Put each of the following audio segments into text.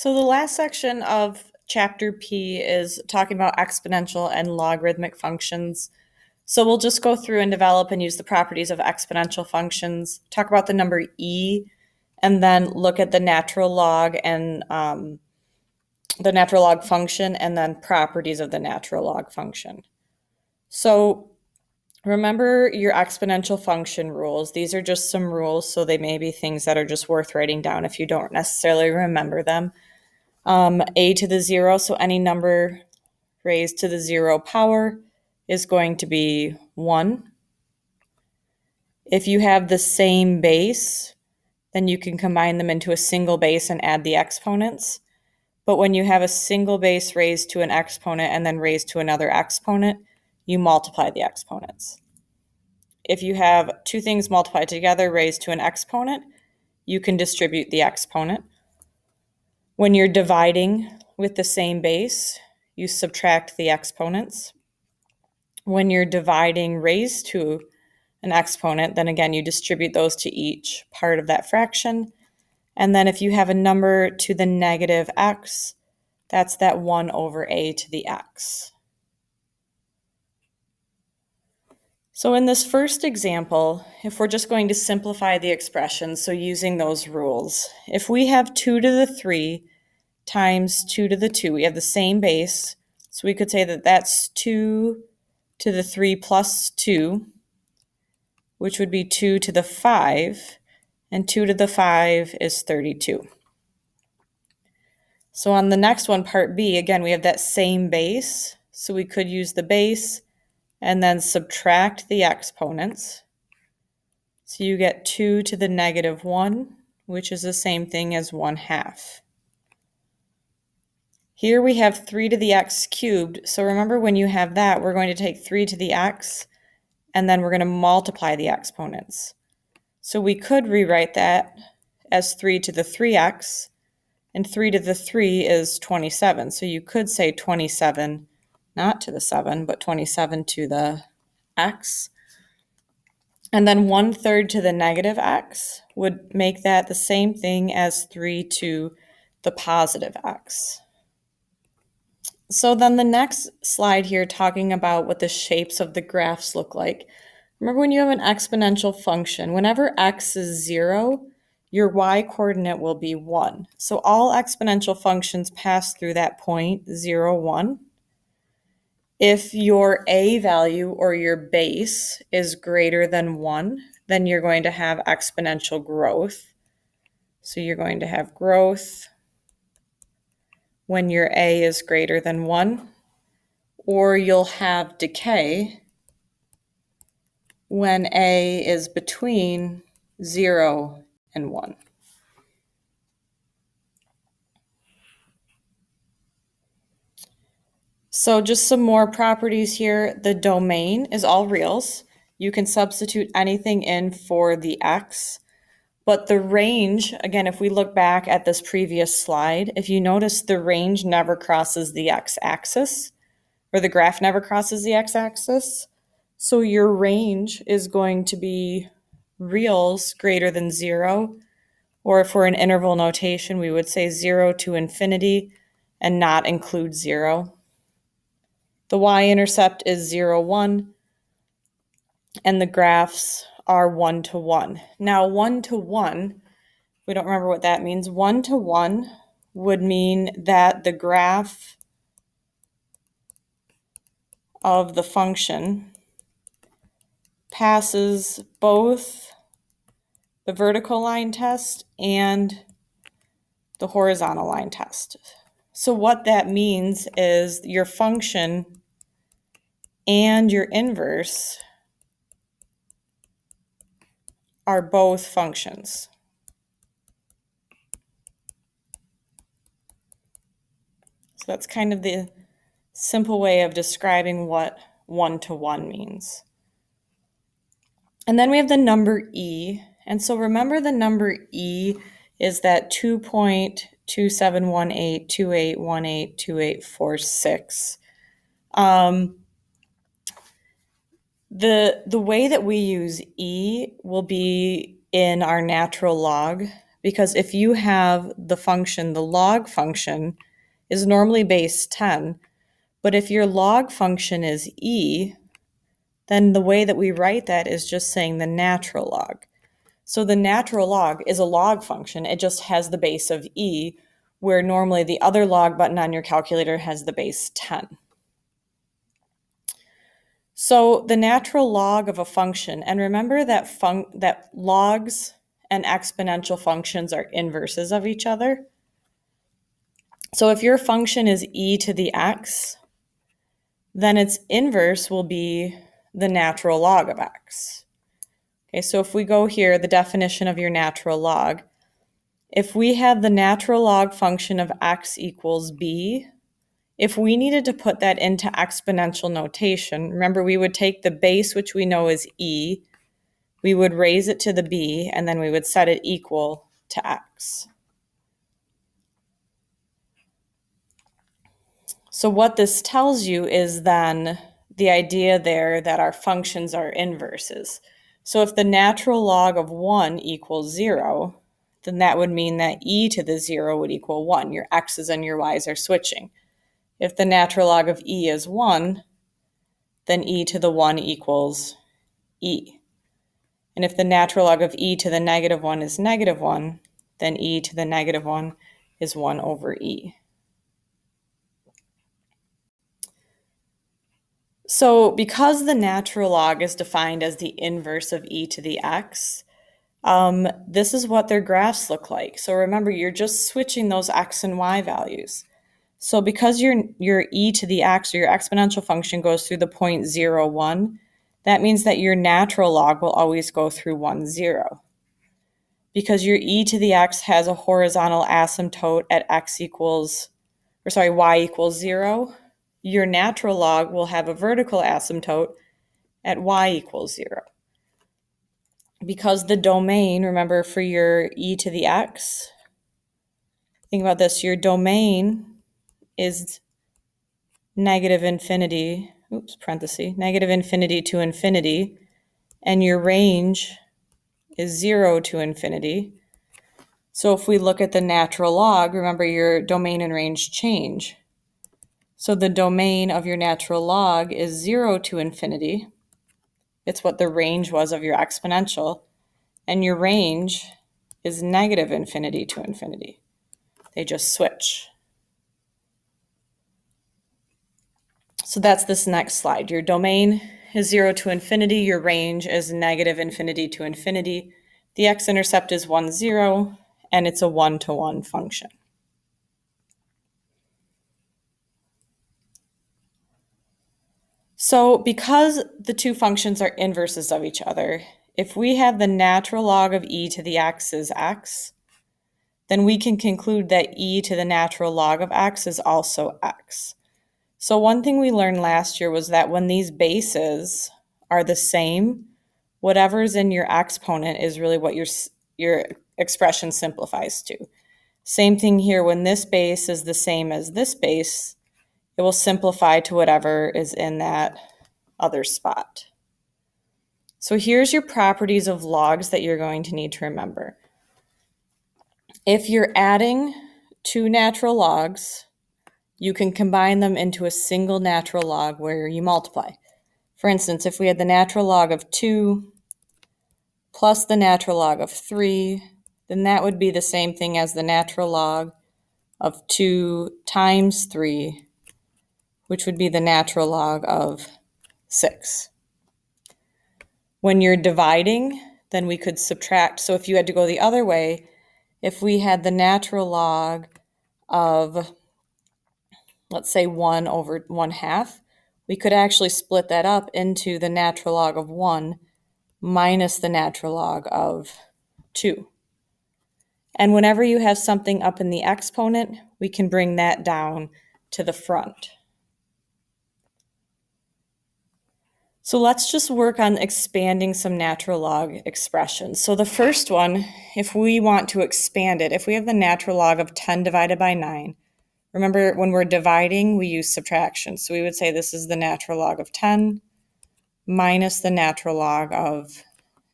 So the last section of chapter P is talking about exponential and logarithmic functions. So we'll just go through and develop and use the properties of exponential functions, talk about the number e, and then look at the natural log and the natural log function, and then properties of the natural log function. So remember your exponential function rules. These are just some rules, so they may be things that are just worth writing down if you don't necessarily remember them. A to the 0, so any number raised to the 0 power is going to be 1. If you have the same base, then you can combine them into a single base and add the exponents. But when you have a single base raised to an exponent and then raised to another exponent, you multiply the exponents. If you have two things multiplied together raised to an exponent, you can distribute the exponent. When you're dividing with the same base, you subtract the exponents. When you're dividing raised to an exponent, then again, you distribute those to each part of that fraction. And then if you have a number to the negative x, that's that 1 over a to the x. So in this first example, if we're just going to simplify the expression, so using those rules, if we have 2 to the 3 times 2 to the 2, we have the same base, so we could say that that's 2 to the 3 plus 2, which would be 2 to the 5, and 2 to the 5 is 32. So on the next one, part B, again, we have that same base, so we could use the base and then subtract the exponents. So you get 2 to the negative 1, which is the same thing as 1/2. Here we have 3 to the x cubed, so remember when you have that, we're going to take 3 to the x, and then we're going to multiply the exponents. So we could rewrite that as 3 to the 3x, and 3 to the 3 is 27. So you could say 27, not to the 7, but 27 to the x. And then 1/3 to the negative x would make that the same thing as 3 to the positive x. So then the next slide here, talking about what the shapes of the graphs look like. Remember when you have an exponential function, whenever x is 0, your y-coordinate will be 1. So all exponential functions pass through that point, 0, 1. If your a value or your base is greater than 1, then you're going to have exponential growth. So you're going to have growth when your a is greater than 1, or you'll have decay when a is between 0 and 1. So just some more properties here. The domain is all reals. You can substitute anything in for the x. But the range, again, if we look back at this previous slide, if you notice the range never crosses the x-axis, or the graph never crosses the x-axis. So your range is going to be reals greater than 0, or if we're in interval notation, we would say 0 to infinity and not include 0. The y-intercept is 0, 1, and the graphs are 1 to 1. Now 1 to 1, we don't remember what that means. 1 to 1 would mean that the graph of the function passes both the vertical line test and the horizontal line test. So what that means is your function and your inverse are both functions. So that's kind of the simple way of describing what 1 to 1 means. And then we have the number e. And so remember the number e is that 2.271828182846. The way that we use e will be in our natural log because if you have the function, the log function is normally base 10, but if your log function is e, then the way that we write that is just saying the natural log. So the natural log is a log function. It just has the base of e, where normally the other log button on your calculator has the base 10. So the natural log of a function, and remember that that logs and exponential functions are inverses of each other. So if your function is e to the x, then its inverse will be the natural log of x. Okay, so if we go here, the definition of your natural log, if we have the natural log function of x equals b, if we needed to put that into exponential notation, remember we would take the base, which we know is e, we would raise it to the b, and then we would set it equal to x. So what this tells you is then the idea there that our functions are inverses. So if the natural log of 1 equals 0, then that would mean that e to the 0 would equal 1. Your x's and your y's are switching. If the natural log of e is 1, then e to the 1 equals e. And if the natural log of e to the negative 1 is negative 1, then e to the negative 1 is 1 over e. So because the natural log is defined as the inverse of e to the x, this is what their graphs look like. So remember, you're just switching those x and y values. So because your e to the x, or your exponential function, goes through the point 0, 1, that means that your natural log will always go through 1, 0. Because your e to the x has a horizontal asymptote at y equals 0, your natural log will have a vertical asymptote at y equals 0. Because the domain, remember, for your e to the x, think about this, your domain is negative infinity to infinity, and your range is 0 to infinity. So if we look at the natural log, remember your domain and range change. So the domain of your natural log is 0 to infinity. It's what the range was of your exponential. And your range is negative infinity to infinity. They just switch. So that's this next slide. Your domain is 0 to infinity. Your range is negative infinity to infinity. The x-intercept is 1, 0, and it's a one-to-one function. So because the two functions are inverses of each other, if we have the natural log of e to the x is x, then we can conclude that e to the natural log of x is also x. So one thing we learned last year was that when these bases are the same, whatever's in your exponent is really what your expression simplifies to. Same thing here, when this base is the same as this base, it will simplify to whatever is in that other spot. So here's your properties of logs that you're going to need to remember. If you're adding two natural logs, you can combine them into a single natural log where you multiply. For instance, if we had the natural log of 2 plus the natural log of 3, then that would be the same thing as the natural log of 2 times 3, which would be the natural log of 6. When you're dividing, then we could subtract. So if you had to go the other way, if we had the natural log of, let's say, 1 over 1/2, we could actually split that up into the natural log of 1 minus the natural log of 2. And whenever you have something up in the exponent, we can bring that down to the front. So let's just work on expanding some natural log expressions. So the first one, if we want to expand it, if we have the natural log of 10 divided by 9, remember when we're dividing, we use subtraction. So we would say this is the natural log of 10 minus the natural log of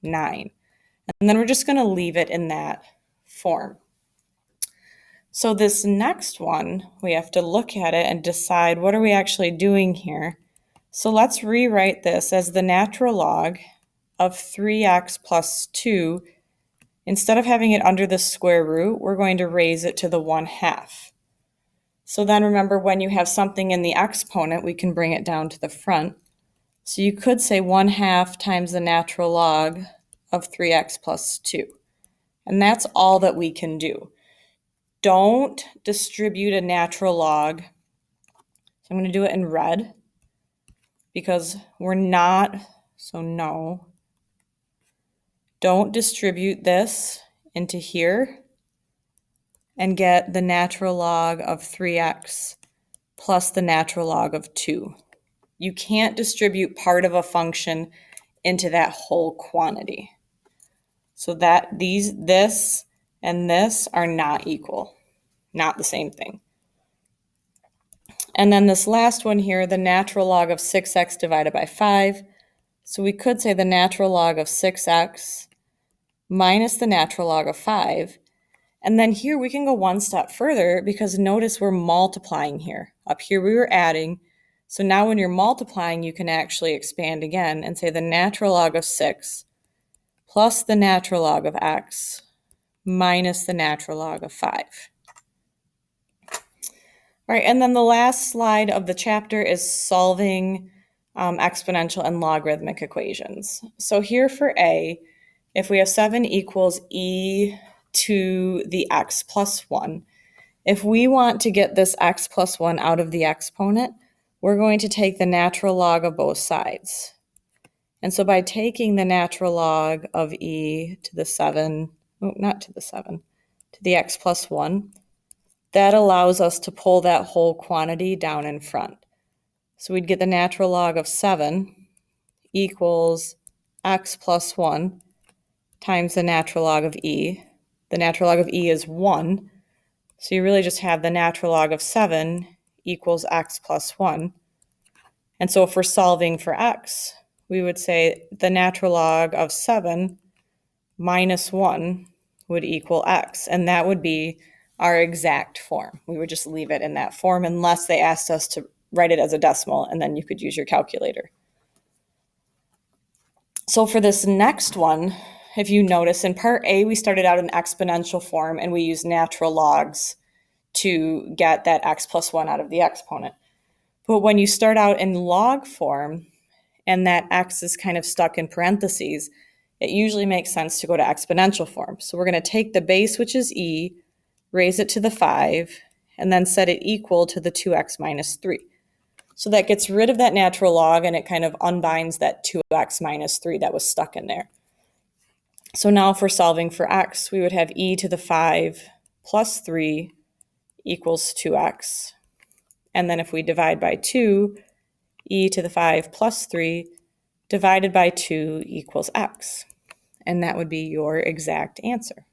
9. And then we're just going to leave it in that form. So this next one, we have to look at it and decide what are we actually doing here. So let's rewrite this as the natural log of 3x plus 2. Instead of having it under the square root, we're going to raise it to the 1/2. So then remember, when you have something in the exponent, we can bring it down to the front. So you could say 1/2 times the natural log of 3x plus 2. And that's all that we can do. Don't distribute a natural log. So I'm going to do it in red because we're not, so no. Don't distribute this into here and get the natural log of 3x plus the natural log of 2. You can't distribute part of a function into that whole quantity. So that this and this are not equal, not the same thing. And then this last one here, the natural log of 6x divided by 5. So we could say the natural log of 6x minus the natural log of 5. And then here we can go one step further because notice we're multiplying here. Up here we were adding. So now when you're multiplying, you can actually expand again and say the natural log of 6 plus the natural log of x minus the natural log of 5. All right, and then the last slide of the chapter is solving exponential and logarithmic equations. So here for A, if we have 7 equals e to the x plus 1, if we want to get this x plus 1 out of the exponent, we're going to take the natural log of both sides. And so by taking the natural log of e to the 7, to the x plus 1, that allows us to pull that whole quantity down in front. So we'd get the natural log of 7 equals x plus 1 times the natural log of e. The natural log of e is 1. So you really just have the natural log of 7 equals x plus 1. And so if we're solving for x, we would say the natural log of 7 minus 1 would equal x. And that would be our exact form. We would just leave it in that form unless they asked us to write it as a decimal, and then you could use your calculator. So for this next one, if you notice, in part A, we started out in exponential form and we used natural logs to get that x plus 1 out of the exponent. But when you start out in log form and that x is kind of stuck in parentheses, it usually makes sense to go to exponential form. So we're going to take the base, which is e, raise it to the 5, and then set it equal to the 2x minus 3. So that gets rid of that natural log and it kind of unbinds that 2x minus 3 that was stuck in there. So now if we're solving for x, we would have e to the 5 plus 3 equals 2x. And then if we divide by 2, e to the 5 plus 3 divided by 2 equals x. And that would be your exact answer.